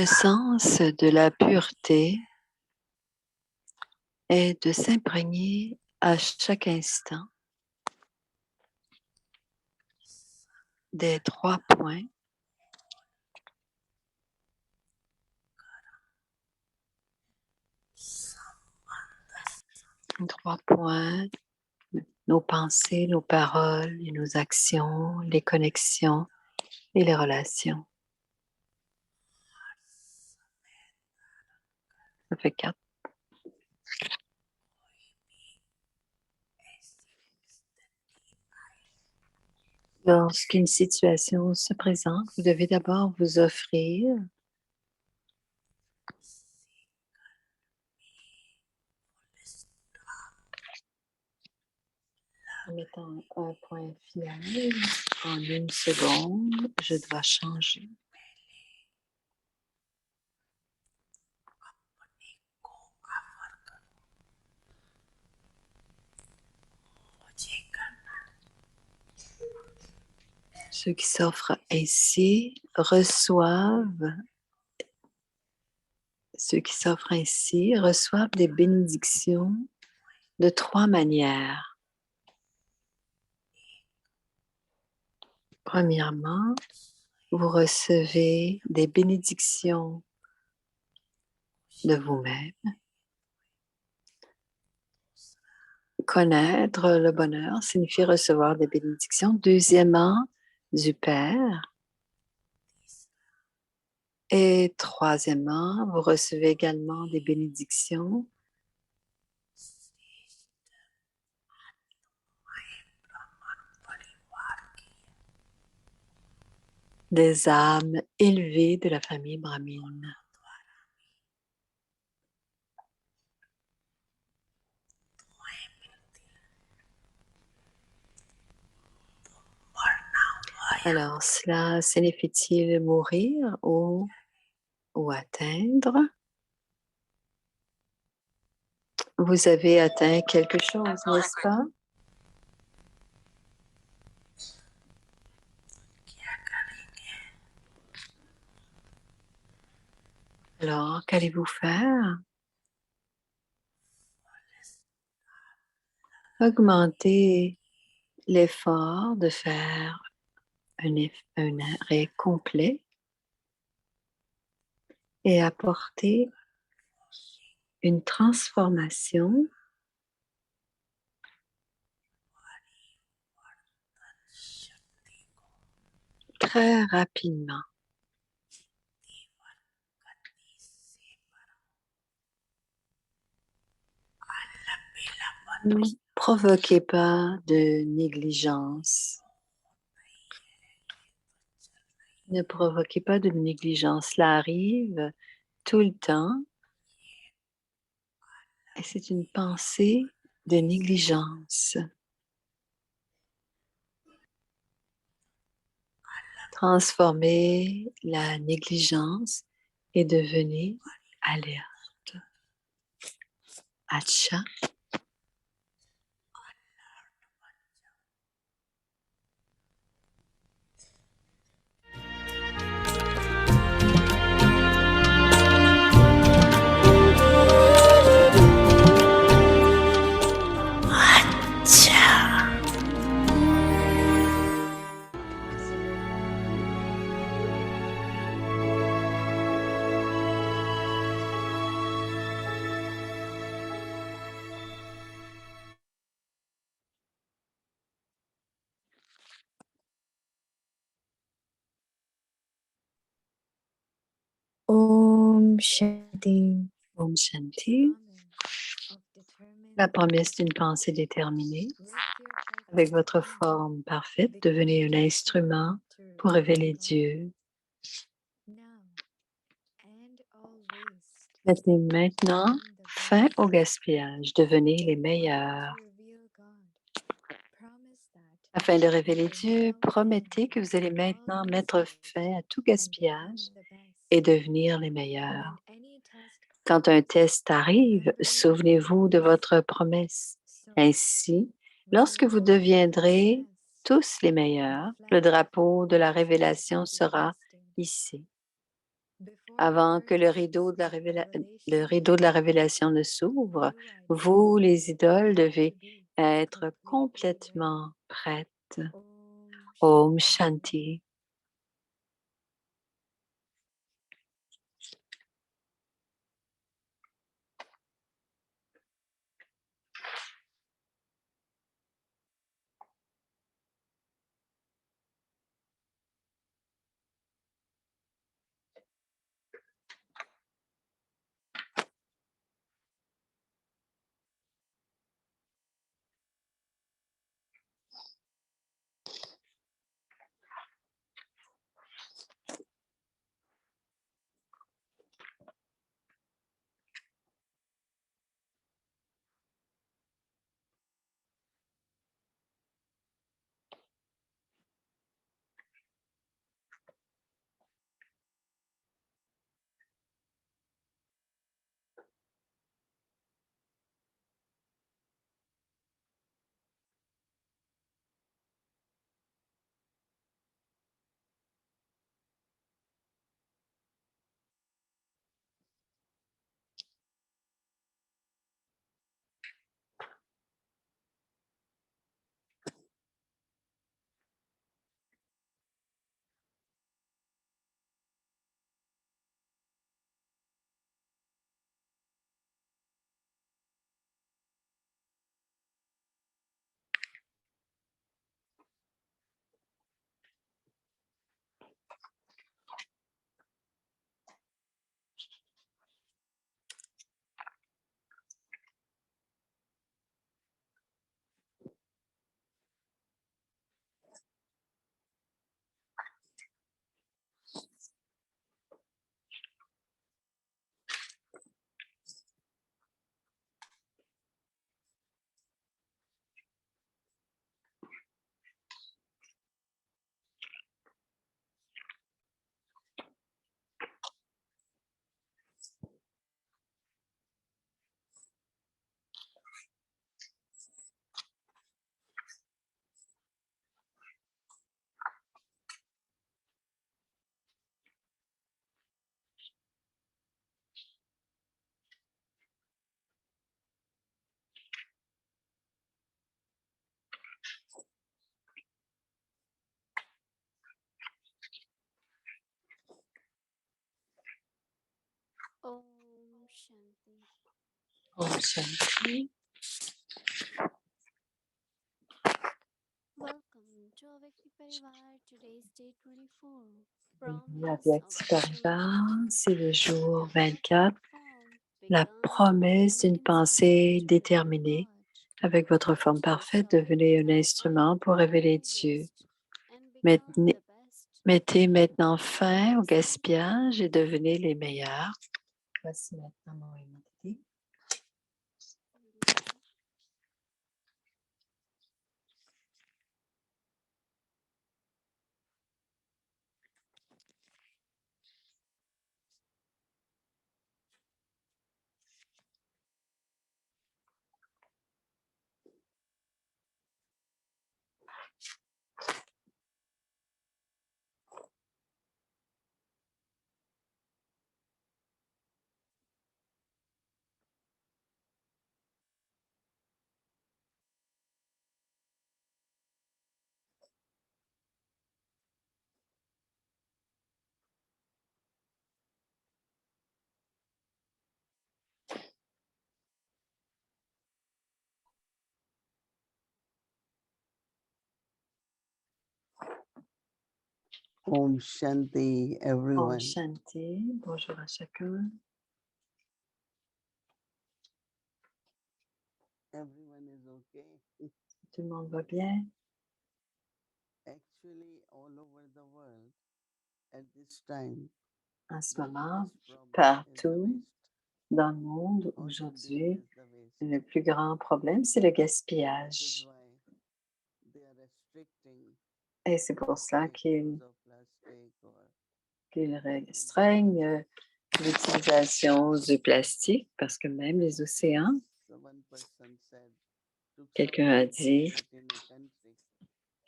Le sens de la pureté est de s'imprégner à chaque instant des 3 points nos pensées, nos paroles et nos actions, les connexions et les relations. Ça fait 4. Lorsqu'une situation se présente, vous devez d'abord vous offrir en mettant un point final. En 1 seconde, je dois changer. Ceux qui s'offrent ainsi reçoivent des bénédictions de 3 manières. Premièrement, vous recevez des bénédictions de vous-même. Connaître le bonheur signifie recevoir des bénédictions. Deuxièmement, du Père. Et troisièmement, vous recevez également des bénédictions des âmes élevées de la famille brahmine. Alors, cela signifie-t-il mourir ou atteindre? Vous avez atteint quelque chose, n'est-ce pas? Alors, qu'allez-vous faire? Augmentez l'effort de faire un arrêt complet et apporter une transformation très rapidement. Ne provoquez pas de négligence. Ne provoquez pas de négligence. Cela arrive tout le temps. Et c'est une pensée de négligence. Transformez la négligence et devenez alerte. Acha. Om Shanti. Om Shanti. La promesse d'une pensée déterminée. Avec votre forme parfaite, devenez un instrument pour révéler Dieu. Mettez maintenant fin au gaspillage. Devenez les meilleurs. Afin de révéler Dieu, promettez que vous allez maintenant mettre fin à tout gaspillage et devenir les meilleurs. Quand un test arrive, souvenez-vous de votre promesse. Ainsi, lorsque vous deviendrez tous les meilleurs, le drapeau de la révélation sera hissé. Avant que le rideau de la révélation ne s'ouvre, vous, les idoles, devez être complètement prêtes. Om Shanti. Om Shanti. Om Shanti. Welcome to Avyakti Parivar. Today's day 24. La Promise of Avyakti Parivar, declaration. c'est le jour The 24, perfect form la becomes promesse d'une an pensée instrument to reveal déterminée. God. Avec votre forme So parfaite, start devenez un now instrument pour at révéler Dieu. earliest and become Maintenez- the best. Mettez maintenant fin au gaspillage et devenez les meilleurs. Voici maintenant mon méditer. Om Shanti, Om everyone. Shanti, bonjour à chacun. Everyone is okay. Tout le monde va bien? Actually, all over the world at this time, En ce the moment, biggest problem is the partout waste. dans le monde All Indians aujourd'hui, is the waste. le plus grand problème, c'est le This is gaspillage. why they are restricting Et c'est pour ça big qu'ils use of plastic or restreignent l'utilisation du plastique parce que même les océans, as one person said, took some quelqu'un a dit, responsibility in a country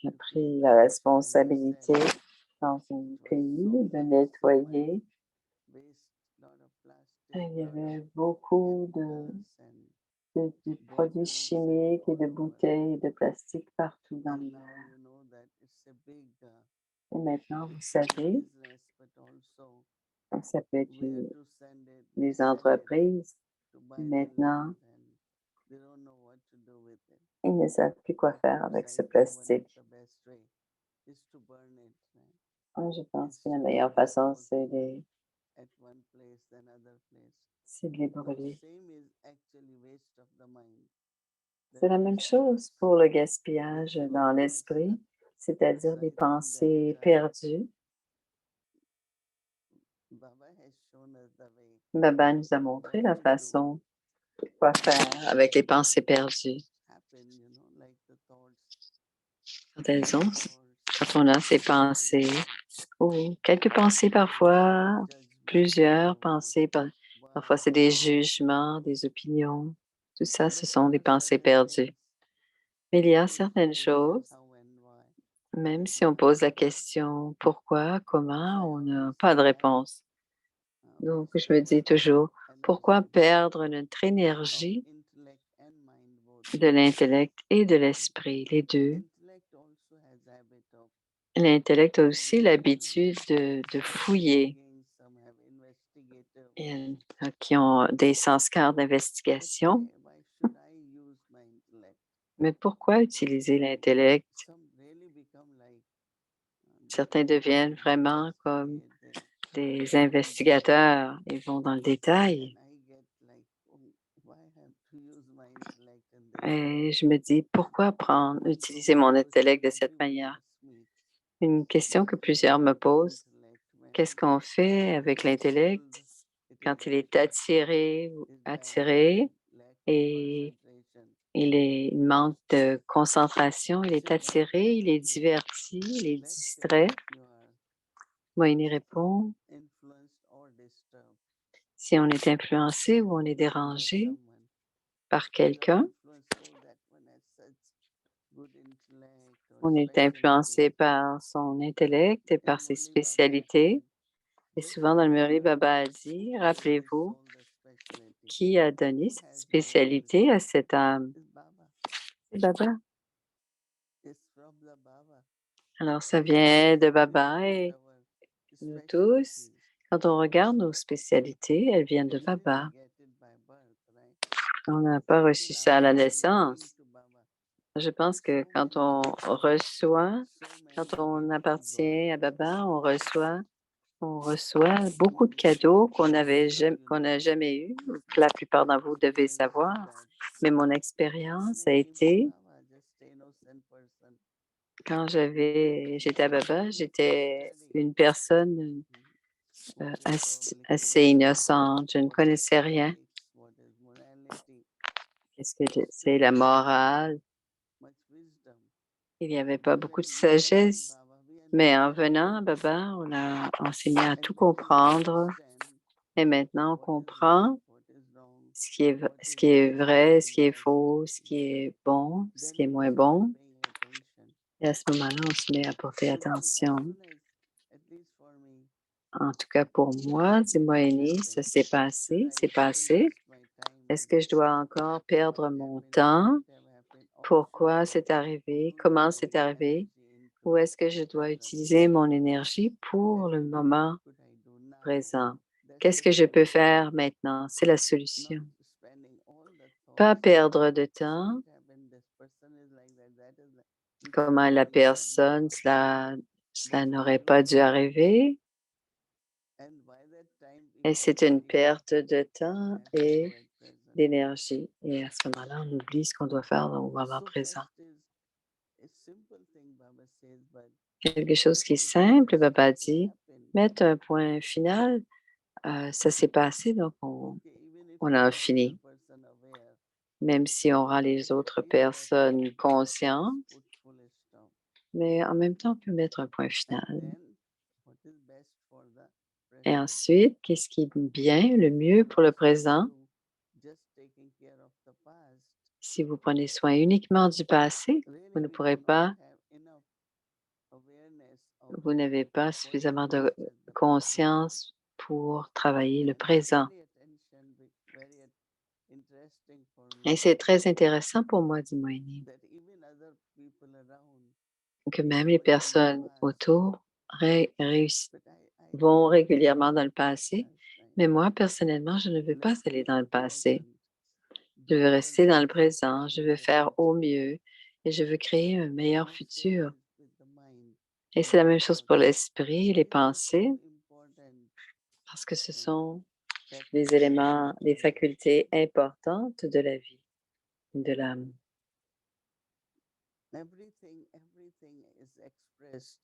a to pris clean la up, and he responsabilité said dans un it was pays so de much too much. nettoyer Il y avait beaucoup de produits chimiques et de bouteilles de plastique partout dans les mers. Et maintenant, vous savez, ça peut être les entreprises. Maintenant, ils ne savent plus quoi faire avec ce plastique. Je pense que la meilleure façon, c'est de les brûler. C'est la même chose pour le gaspillage dans l'esprit, c'est-à-dire des pensées perdues. Baba nous a montré la façon quoi faire avec les pensées perdues. Quand on a ces pensées, ou quelques pensées parfois, plusieurs pensées, parfois c'est des jugements, des opinions, tout ça, ce sont des pensées perdues. Mais il y a certaines choses, même si on pose la question pourquoi, comment, on n'a pas de réponse. Donc, je me dis toujours, pourquoi perdre notre énergie de l'intellect et de l'esprit, les deux? L'intellect a aussi l'habitude de fouiller. Il y en a qui ont des sanskars d'investigation. Mais pourquoi utiliser l'intellect? Certains deviennent vraiment comme des investigateurs. Ils vont dans le détail. Et je me dis, pourquoi utiliser mon intellect de cette manière? Une question que plusieurs me posent. Qu'est-ce qu'on fait avec l'intellect quand il est attiré et il manque de concentration, il est attiré, il est diverti, il est distrait? Moïni répond, si on est influencé ou on est dérangé par quelqu'un, on est influencé par son intellect et par ses spécialités. Et souvent dans le Murli, Baba a dit, rappelez-vous, qui a donné cette spécialité à cette âme? C'est Baba. Alors ça vient de Baba et nous tous, quand on regarde nos spécialités, elles viennent de Baba. On n'a pas reçu ça à la naissance. Je pense que quand on appartient à Baba, on reçoit beaucoup de cadeaux qu'on n'a jamais eu, ou que la plupart d'entre vous devez savoir. Mais mon expérience a été, quand j'étais à Baba, j'étais une personne assez innocente. Je ne connaissais rien. Qu'est-ce que c'est la morale? Il n'y avait pas beaucoup de sagesse. Mais en venant à Baba, on a enseigné à tout comprendre. Et maintenant, on comprend ce qui est vrai, ce qui est faux, ce qui est bon, ce qui est moins bon. Et à ce moment-là, on se met à porter attention. En tout cas, pour moi, dis-moi, Annie, ça s'est passé, c'est passé. Est-ce que je dois encore perdre mon temps? Pourquoi c'est arrivé? Comment c'est arrivé? Ou est-ce que je dois utiliser mon énergie pour le moment présent? Qu'est-ce que je peux faire maintenant? C'est la solution. Pas perdre de temps. Comment la personne, cela n'aurait pas dû arriver. Et c'est une perte de temps et d'énergie. Et à ce moment-là, on oublie ce qu'on doit faire au moment présent. Quelque chose qui est simple, Baba dit, mettre un point final, ça s'est passé, donc on a fini. Même si on rend les autres personnes conscientes, mais en même temps, on peut mettre un point final. Et ensuite, qu'est-ce qui est bien, le mieux pour le présent? Si vous prenez soin uniquement du passé, vous n'avez pas suffisamment de conscience pour travailler le présent. Et c'est très intéressant pour moi, dit Moïni, that even other people around que même les go into the personnes past, autour réussissent but I vont don't want to go régulièrement dans le into the passé, past. mais moi, personnellement, je ne veux pas Let's aller be dans le in passé. present, Je do veux our rester dans le best présent, to je be veux faire better. au mieux et je veux créer un meilleur Now same futur. is with the mind Et and c'est la the même chose pour thoughts. l'esprit et les These are pensées, two important parce que ce uh, sont des faculties of éléments, des nature. facultés importantes de la vie, de l'âme. Everything is expressed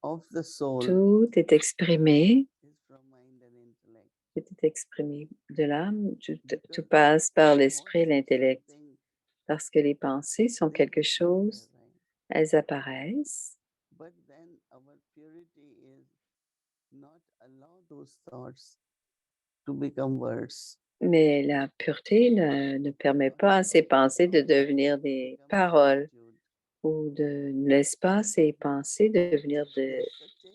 of the soul Tout est exprimé, is from mind and intellect. tout est exprimé de l'âme, tout Because passe par l'esprit et thoughts are l'intellect, something parce que les pensées sont they quelque will appear, chose, right? elles apparaissent, But then our purity is not allow those thoughts to become words. mais la pureté ne permet Not pas à ces pensées de allow them devenir to des become paroles attitude. ou ne laisse pas ces pensées devenir There's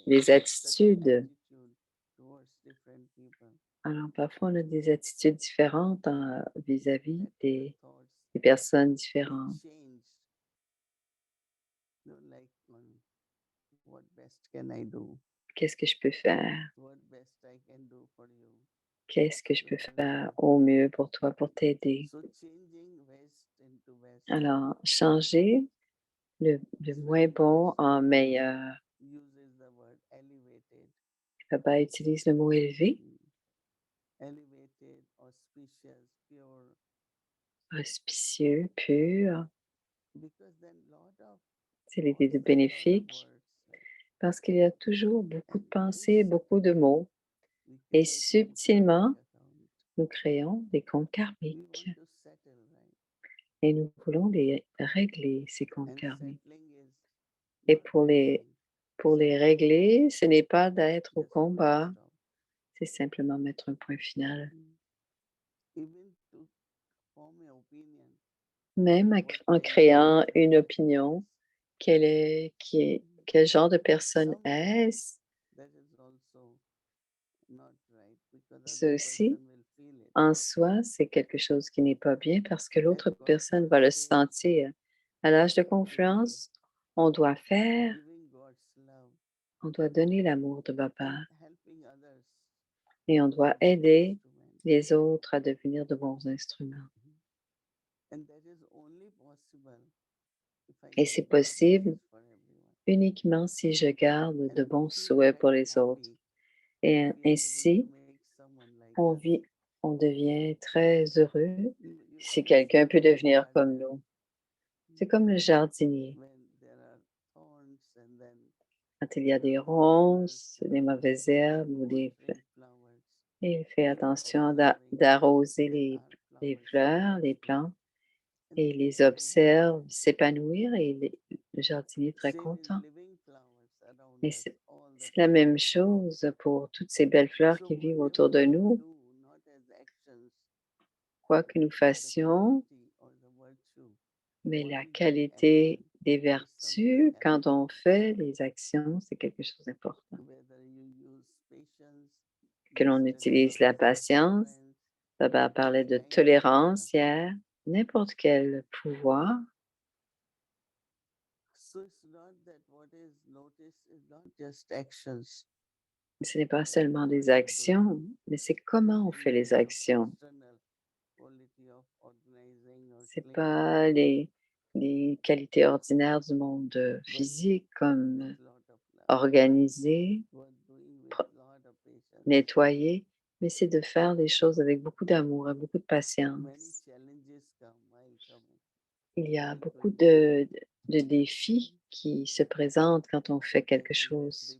des such an attitudes. attitude towards different people Alors parfois, on a des attitudes différentes vis-à-vis that the thoughts des personnes will différentes. change. Like what best can I do? Qu'est-ce que je peux faire? What best I can do for you Qu'est-ce que je to peux help faire you? au mieux pour toi, pour t'aider? So changing west into west. Alors, changer le moins bon en meilleur. Uses the word elevated. Baba utilise le mot élevé, Elevated, auspicious, pure. auspicieux, pur. Because then lot of C'est l'idée de bénéfique parce qu'il y a toujours beaucoup de pensées, beaucoup de mots. Et subtilement, nous créons des comptes karmiques et nous voulons les régler, ces comptes karmiques. Et pour les régler, ce n'est pas d'être au combat, c'est simplement mettre un point final. Même en créant une opinion, quel genre de personne est-ce? Ceci, en soi, c'est quelque chose qui n'est pas bien parce que l'autre personne va le sentir. À l'âge de confiance, on doit donner l'amour de Baba et on doit aider les autres à devenir de bons instruments. Et c'est possible uniquement si je garde de bons souhaits pour les autres. Et ainsi, on devient très heureux si quelqu'un peut devenir comme nous. C'est comme le jardinier. Quand il y a des ronces, des mauvaises herbes ou il fait attention d'arroser les fleurs, les plantes, et il les observe s'épanouir et le jardinier est très content. Et c'est la même chose pour toutes ces belles fleurs qui vivent autour de nous. Quoi que nous fassions, mais la qualité des vertus, quand on fait les actions, c'est quelque chose d'important. Que l'on utilise la patience, Baba parlait de tolérance hier, n'importe quel pouvoir. Ce n'est pas seulement des actions, mais c'est comment on fait les actions. Ce n'est pas les qualités ordinaires du monde physique comme organiser, nettoyer, mais c'est de faire les choses avec beaucoup d'amour et beaucoup de patience. Il y a beaucoup de défis qui se présentent quand on fait quelque chose.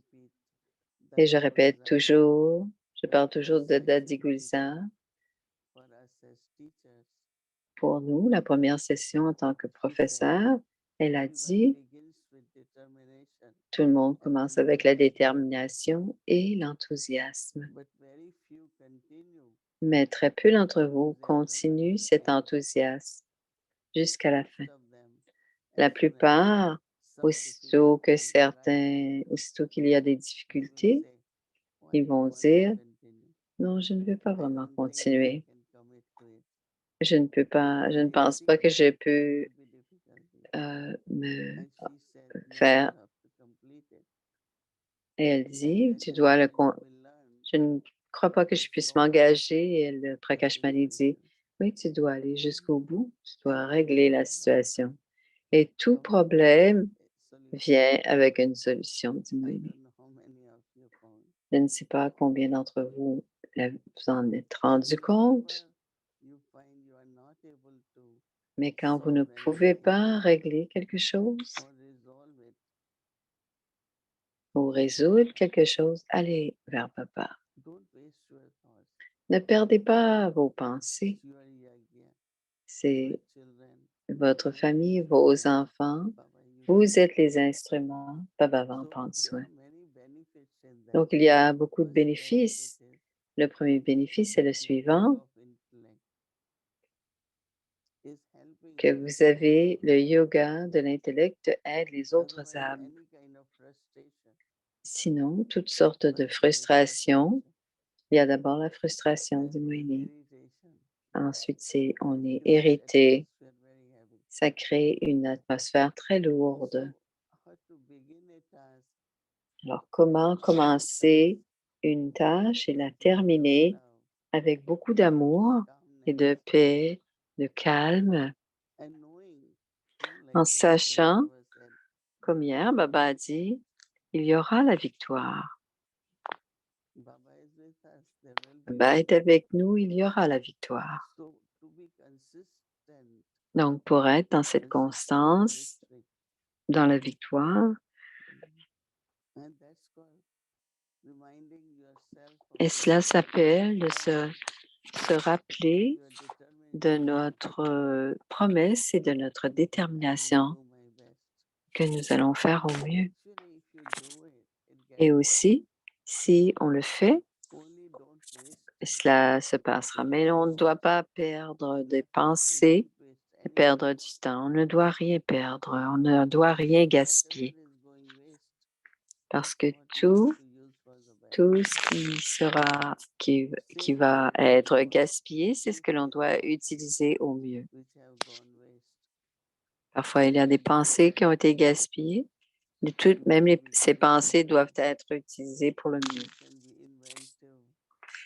Et je répète toujours, je parle toujours de Dadi Gulzar. Pour nous, la première session en tant que professeur, elle a dit, tout le monde commence avec la détermination et l'enthousiasme. Mais très peu d'entre vous continuent cet enthousiasme jusqu'à la fin. La plupart, aussitôt qu'il y a des difficultés, ils vont dire, non, je ne veux pas vraiment continuer. je ne pense pas que je peux Could be difficulty. me And she said, no, you faire. have to complete it. Et elle And dit, I tu said, dois no, le. you will learn. Je ne crois pas que je It's puisse God m'engager. Et le that is Prakashmani dit, solution. oui, tu dois aller jusqu'au bout, tu dois And régler la situation. Et tout come up with a problème solution. vient avec une solution, dit I Moïse. don't know how many of you found. Je ne sais pas combien d'entre vous vous en êtes rendu compte, You find you are not able to mais quand vous ne solve pouvez anything pas régler quelque chose or resolve it, ou résoudre quelque chose, allez vers papa. don't waste your thoughts. Ne perdez pas vos pensées. It's your yagya, C'est your children. votre famille, vos enfants. Baba, you Vous êtes les instruments. Papa va en So prendre there soin. are many benefits in that. Donc, il y a beaucoup de First benefit bénéfices. is Le premier bénéfice est le the suivant, yoga of intellect is helping que vous avez le yoga de l'intellect aide les autres otherwise âmes. any kind of frustration. Sinon, toutes sortes de First is frustrations. frustration, Il y a d'abord la frustration, then dit Moïni. irritation. Ensuite, on est Creates irrité. atmosphere very heavy. Ça crée une atmosphère très lourde. So how to begin a task Alors, comment commencer une tâche et la terminer love, avec beaucoup d'amour et calmness, de paix, de calme, and knowing, like en yesterday sachant, Baba said, comme hier, Baba a dit, il y aura la victoire. Baba is with us, there will be Baba est avec nous, il y aura la victoire. So to be consistent, Donc, pour être dans cette consistent in constance, victory, dans la victoire, and that's called reminding yourself of et your cela s'appelle de promise, se rappeler your de determination. notre promesse et de notre I will détermination do my best. que nous allons faire au mieux. Actually, if you do it, it gets Et done. aussi, si on le fait, Only don't waste. cela se passera. Mais on ne doit pas perdre des You pensées, don't waste anything. perdre du temps. On ne doit rien perdre. On ne doit rien Whatever gaspiller. is going waste, Parce que what you have to use for the best. tout ce qui Same va thing être for gaspillé, c'est ce que l'on thinking doit utiliser au mieux. which have gone waste. Parfois, il y a des pensées qui ont été gaspillées. Même ces pensées doivent être utilisées pour le mieux. You can be inventive,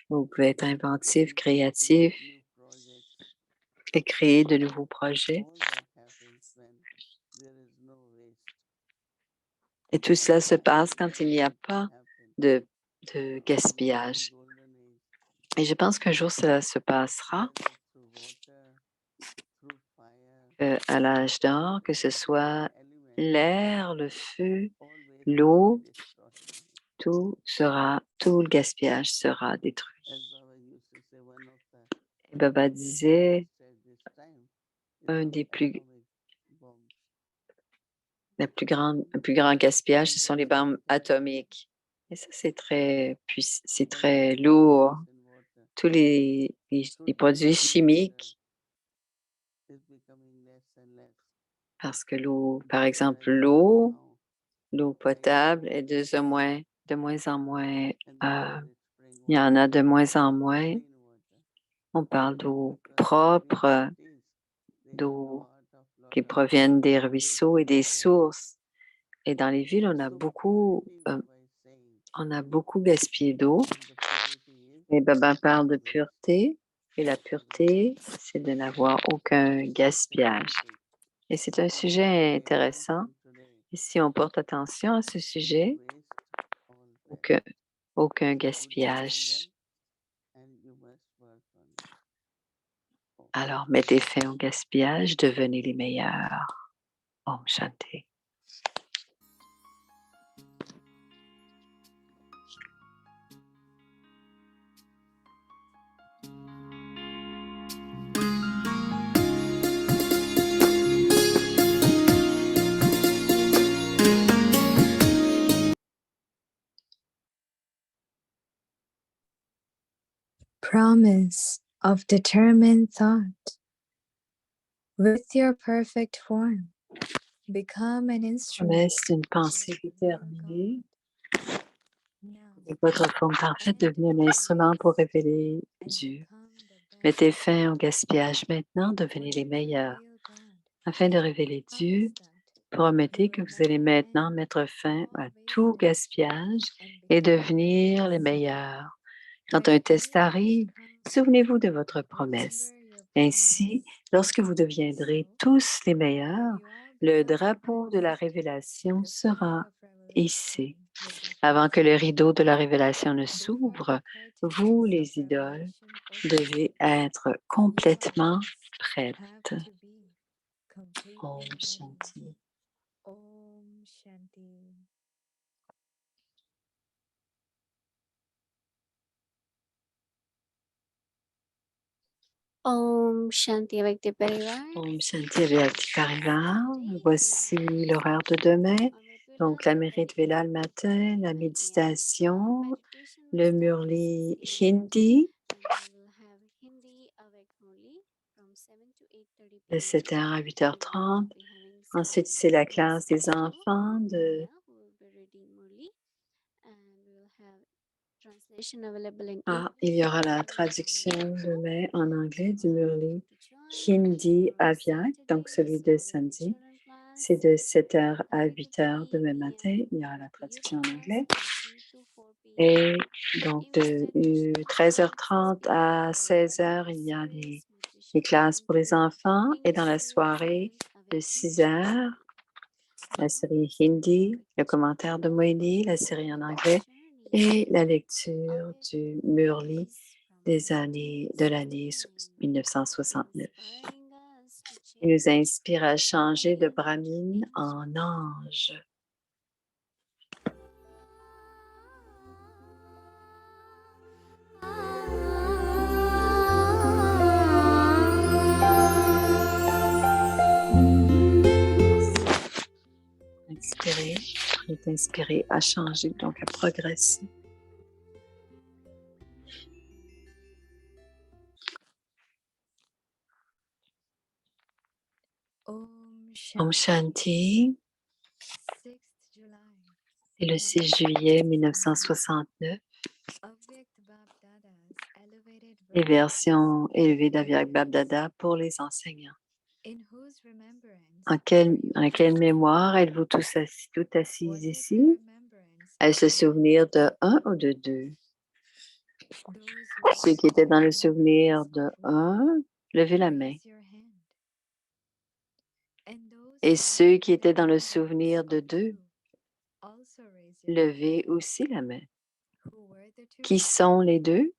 Vous pouvez être inventif, and créatif create new projects. et créer de nouveaux projets. All that happens when there is no waste. Et tout cela se passe quand il n'y a pas Happen. de One day gaspillage. golden age, Et je pense qu'un jour, cela se passera whether through water, through fire, à l'âge d'or, que ce any soit element, l'air, le feu, all waste l'eau, will be destroyed. tout le gaspillage sera détruit. As Baba used to say, one of the Et Baba disait, biggest at this time is un those des plus, atomic bombs. un plus grand gaspillage, ce sont les bombes Everything atomiques. Et ça, c'est très c'est Baba très said, lourd. chemicals in water. Tous les produits chimiques, Is becoming less and less. parce que l'eau, par That's exemple, why now l'eau potable est de moins en moins, and there is spring il y en water, a de moins en moins. clean water. On parle d'eau Because every propre, cities, they have d'eau lot of qui lot of proviennent des ruisseaux et des wastewater. sources. Et dans les villes, So purity, Baba is saying, on a beaucoup gaspillé d'eau. and the purity is Et Baba parle de waste. pureté. Et la pureté, c'est de n'avoir aucun gaspillage. Et c'est un sujet intéressant. Et si on porte attention à ce sujet, aucun gaspillage. Alors, mettez fin au gaspillage, devenez les meilleurs. Om Shanti. Promise of determined thought. With your perfect form, become an instrument. Promesse d'une pensée déterminée. Avec votre forme parfaite, devenez un instrument pour révéler Dieu. Mettez fin au gaspillage maintenant, devenez les meilleurs. Afin de révéler Dieu, promettez que vous allez maintenant mettre fin à tout gaspillage et devenir les meilleurs. Quand un test arrive, souvenez-vous de votre promesse. Ainsi, lorsque vous deviendrez tous les meilleurs, le drapeau de la révélation sera hissé. Avant que le rideau de la révélation ne s'ouvre, vous, les idoles, devez être complètement prêtes. Om Shanti. Om Shanti. Om Shanti avec des parivar. Om Shanti Vyakti Parivar. Voici l'horaire de demain. Donc, la mérite Vela le matin, la méditation, le Murli Hindi de 7h à 8h30. Ensuite, c'est la classe des enfants de il y aura la traduction demain en anglais du Murli Hindi Avyak, donc celui de samedi. C'est de 7h à 8h demain matin. Il y aura la traduction en anglais. Et donc, de 13h30 à 16h, il y a les classes pour les enfants. Et dans la soirée, de 6h, la série Hindi, le commentaire de Moïni, la série en anglais et la lecture du Murli de l'année 1969. Il nous inspire à changer de Brahmine en ange. Inspirez, est inspiré à changer, donc à progresser. Om Shanti. C'est le 6 juillet 1969. Les versions élevées d'Avyak Babdada pour les enseignants. En quelle mémoire êtes-vous tous assis ici? Est-ce le souvenir de un ou de deux? Ceux qui étaient dans le souvenir de un, levez la main. Et ceux qui étaient dans le souvenir de deux, levez aussi la main. Qui sont les deux?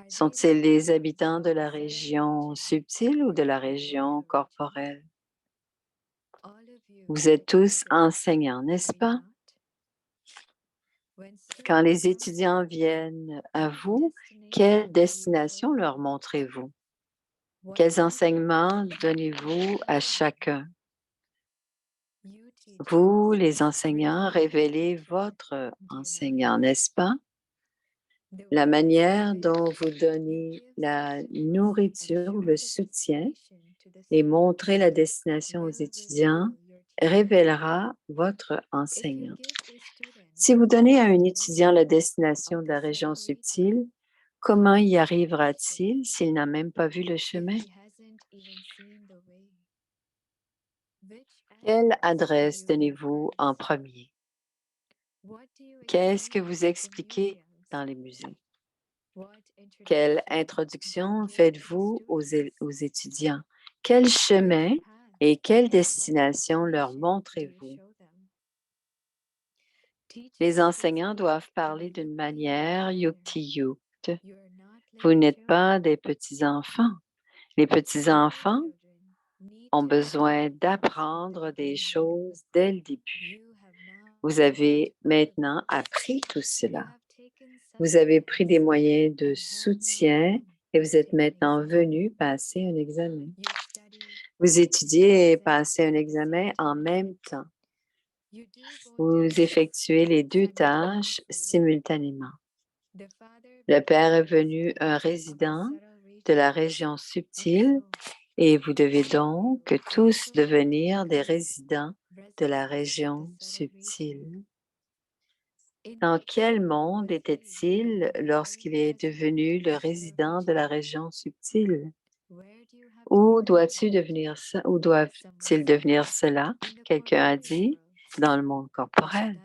Sont-ils les habitants de la région subtile ou de la région corporelle? Vous êtes tous enseignants, n'est-ce pas? Quand les étudiants viennent à vous, quelle destination leur montrez-vous? Quels enseignements donnez-vous à chacun? Vous, les enseignants, révélez votre enseignant, n'est-ce pas? La manière dont vous donnez la nourriture ou le soutien et montrez la destination aux étudiants révélera votre enseignant. Si vous donnez à un étudiant la destination de la région subtile, comment y arrivera-t-il s'il n'a même pas vu le chemin? Quelle adresse donnez-vous en premier? Qu'est-ce que vous expliquez dans les musées? Quelle introduction faites-vous aux étudiants? Quel chemin et quelle destination leur montrez-vous? Les enseignants doivent parler d'une manière yukti-yukt. Vous n'êtes pas des petits-enfants. Les petits-enfants ont besoin d'apprendre des choses dès le début. Vous avez maintenant appris tout cela. Vous avez pris des moyens de soutien et vous êtes maintenant venu passer un examen. Vous étudiez et passez un examen en même temps. Vous effectuez les deux tâches simultanément. Le Père est venu un résident de la région subtile et vous devez donc tous devenir des résidents de la région subtile. Dans quel monde était-il lorsqu'il est devenu le résident de la région subtile? Où dois-tu devenir ça? Où doivent-ils devenir cela? Quelqu'un a dit, dans le monde corporel.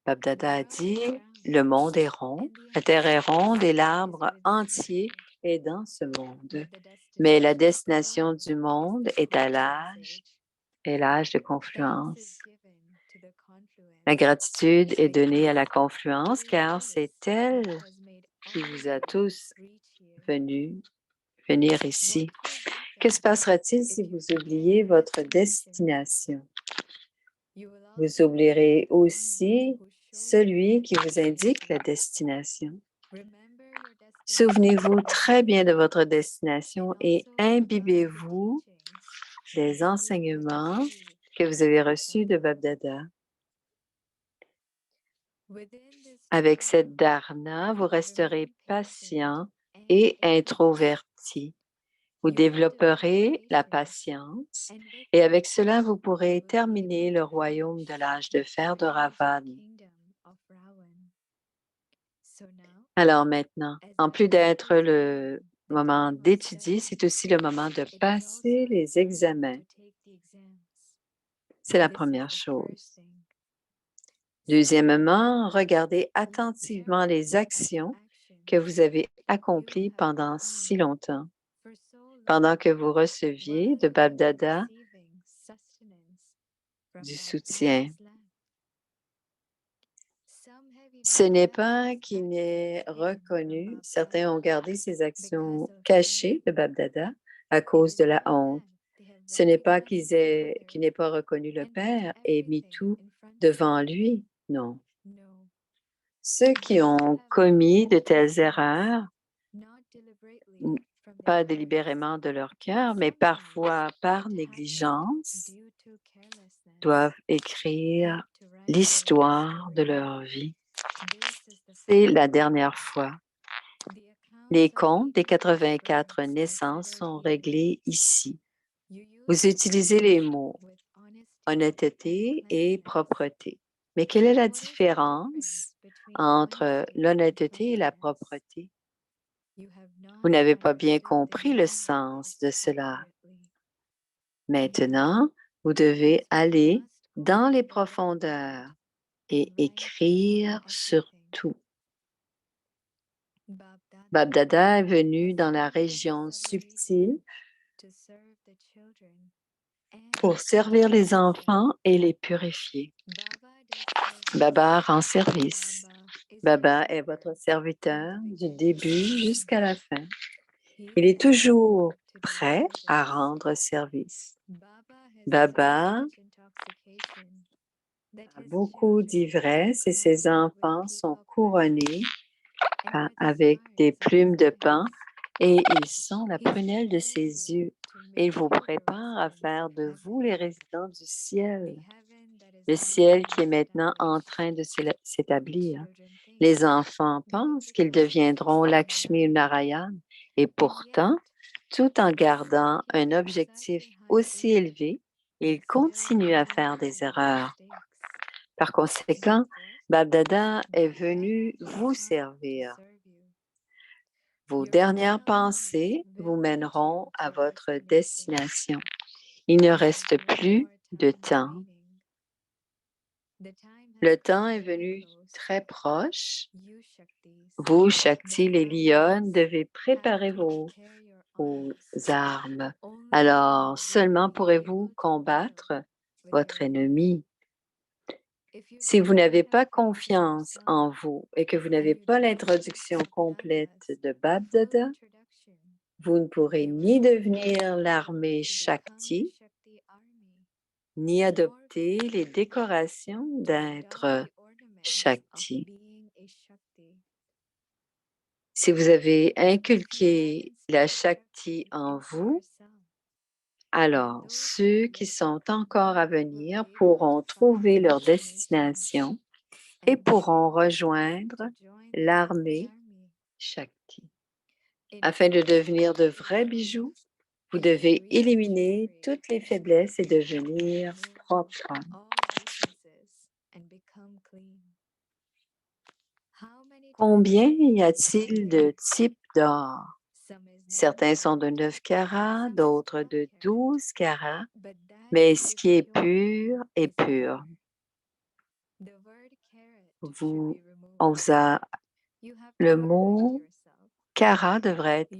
Babdada a dit, le monde est rond, la terre est ronde et l'arbre entier est dans ce monde. Mais la destination du monde est l'âge de confluence. La gratitude est donnée à la confluence car c'est elle qui vous a tous venir ici. Que se passera-t-il si vous oubliez votre destination? Vous oublierez aussi celui qui vous indique la destination. Souvenez-vous très bien de votre destination et imbibez-vous des enseignements que vous avez reçus de Babdada. Avec cette dharana, vous resterez patient et introverti. Vous développerez la patience et avec cela, vous pourrez terminer le royaume de l'âge de fer de Ravan. Alors maintenant, en plus d'être le moment d'étudier, c'est aussi le moment de passer les examens. C'est la première chose. Deuxièmement, regardez attentivement les actions que vous avez accomplies pendant si longtemps, pendant que vous receviez de Babdada du soutien. Ce n'est pas qu'il n'est reconnu. Certains ont gardé ces actions cachées de Babdada à cause de la honte. Ce n'est pas qu'il n'ait pas reconnu le Père et mis tout devant lui. Non. Ceux qui ont commis de telles erreurs, pas délibérément de leur cœur, mais parfois par négligence, doivent écrire l'histoire de leur vie. C'est la dernière fois. Les comptes des 84 naissances sont réglés ici. Vous utilisez les mots honnêteté et propreté. Mais quelle est la différence entre l'honnêteté et la propreté? Vous n'avez pas bien compris le sens de cela. Maintenant, vous devez aller dans les profondeurs et écrire sur tout. Babdada est venu dans la région subtile pour servir les enfants et les purifier. Baba rend service. Baba est votre serviteur du début jusqu'à la fin. Il est toujours prêt à rendre service. Baba a beaucoup d'ivresse et ses enfants sont couronnés avec des plumes de pain et ils sont la prunelle de ses yeux. Et il vous prépare à faire de vous les résidents du ciel. Le ciel qui est maintenant en train de s'établir. Les enfants pensent qu'ils deviendront Lakshmi ou Narayan et pourtant, tout en gardant un objectif aussi élevé, ils continuent à faire des erreurs. Par conséquent, Babdada est venu vous servir. Vos dernières pensées vous mèneront à votre destination. Il ne reste plus de temps. Le temps est venu très proche. Vous, Shakti, les lions, devez préparer vos armes. Alors, seulement pourrez-vous combattre votre ennemi. Si vous n'avez pas confiance en vous et que vous n'avez pas l'introduction complète de Babdada, vous ne pourrez ni devenir l'armée Shakti, ni adopter les décorations d'être Shakti. Si vous avez inculqué la Shakti en vous, alors ceux qui sont encore à venir pourront trouver leur destination et pourront rejoindre l'armée Shakti. Afin de devenir de vrais bijoux, vous devez éliminer toutes les faiblesses et devenir propre. Combien y a-t-il de types d'or? Certains sont de 9 carats, d'autres de 12 carats, mais ce qui est pur est pur. On vous a, le mot carat devrait être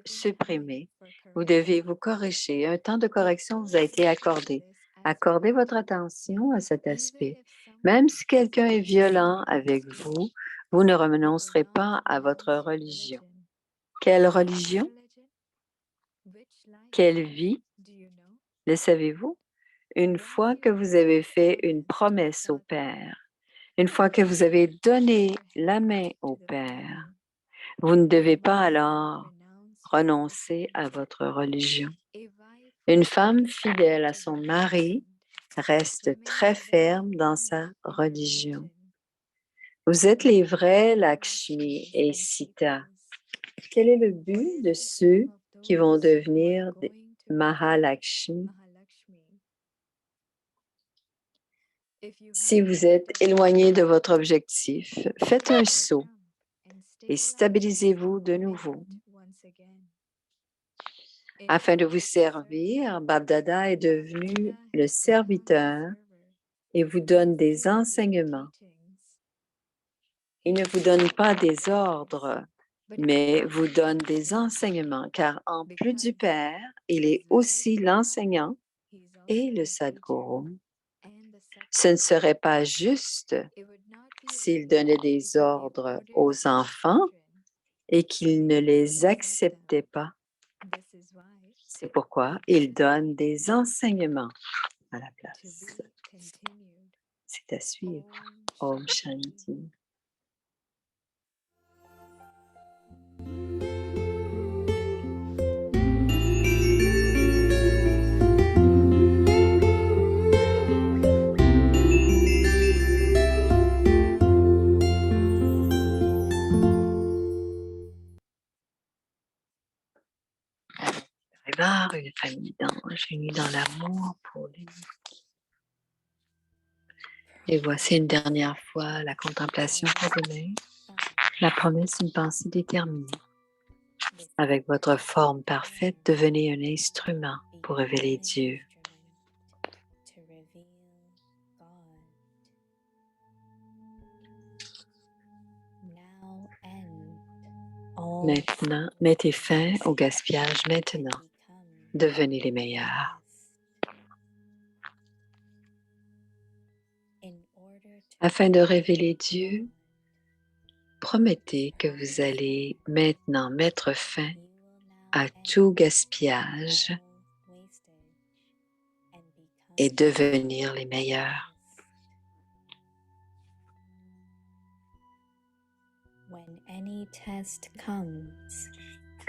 supprimé. Vous devez vous corriger. Un temps de correction vous a été accordé. Accordez votre attention à cet aspect. Même si quelqu'un est violent avec vous, vous ne renoncerez pas à votre religion. Quelle religion? Quelle vie? Le savez-vous? Une fois que vous avez fait une promesse au Père, une fois que vous avez donné la main au Père, vous ne devez pas alors renoncer à votre religion. Une femme fidèle à son mari reste très ferme dans sa religion. Vous êtes les vrais Lakshmi et Sita. Quel est le but de ceux qui vont devenir des Mahalakshmi? Si vous êtes éloigné de votre objectif, faites un saut et stabilisez-vous de nouveau. Afin de vous servir, Bab-Dada est devenu le serviteur et vous donne des enseignements. Il ne vous donne pas des ordres, mais vous donne des enseignements, car en plus du Père, il est aussi l'enseignant et le Sadguru. Ce ne serait pas juste s'il donnait des ordres aux enfants et qu'ils ne les acceptaient pas. C'est pourquoi il donne des enseignements à la place. C'est à suivre. Om Shanti. Une famille d'anges unis dans l'amour pour lui. Et voici une dernière fois la contemplation pour demain, la promesse d'une pensée déterminée. Avec votre forme parfaite, devenez un instrument pour révéler Dieu. Maintenant, mettez fin au gaspillage maintenant. Devenez les meilleurs. Afin de révéler Dieu, promettez que vous allez maintenant mettre fin à tout gaspillage et devenir les meilleurs.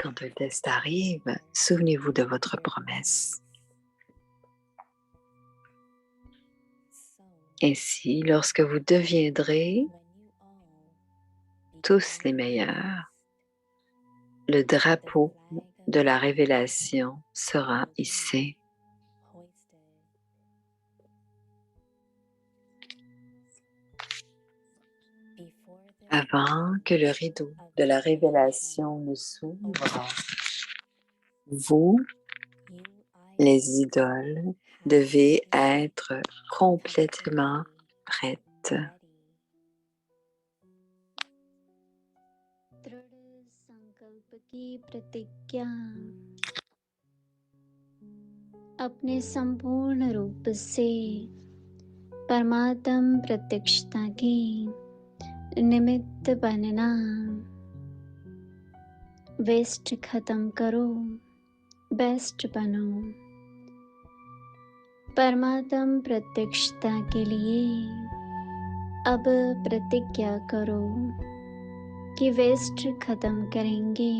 Quand un test arrive, souvenez-vous de votre promesse. Ainsi, lorsque vous deviendrez tous les meilleurs, le drapeau de la révélation sera hissé. Avant que le rideau de la révélation ne s'ouvre, vous, les idoles, devez être complètement prêtes. दृढ़ संकल्प की प्रतिज्ञा अपने संपूर्ण रूप से परमात्म प्रत्यक्षता की निमित्त बनना। वेस्ट खत्म करो, बेस्ट बनो। परमात्म प्रत्यक्षता के लिए अब प्रतिज्ञा करो कि वेस्ट खत्म करेंगे,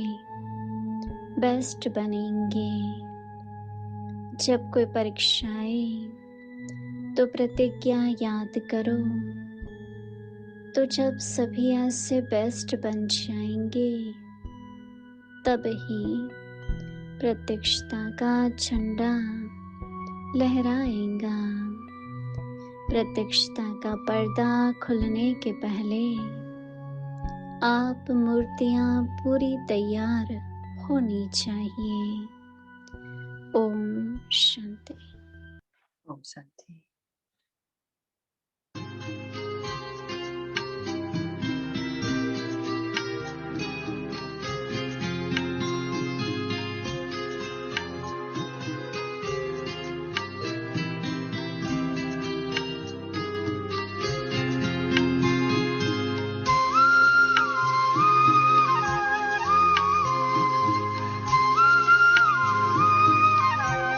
बेस्ट बनेंगे। जब कोई परीक्षा आए तो प्रतिज्ञा याद करो, तो जब सभी आज से बेस्ट बन जाएंगे तब ही प्रत्यक्षता का झंडा लहराएगा। प्रत्यक्षता का पर्दा खुलने के पहले आप मूर्तियाँ पूरी तैयार होनी चाहिए। ओम शांति। ओम शांति।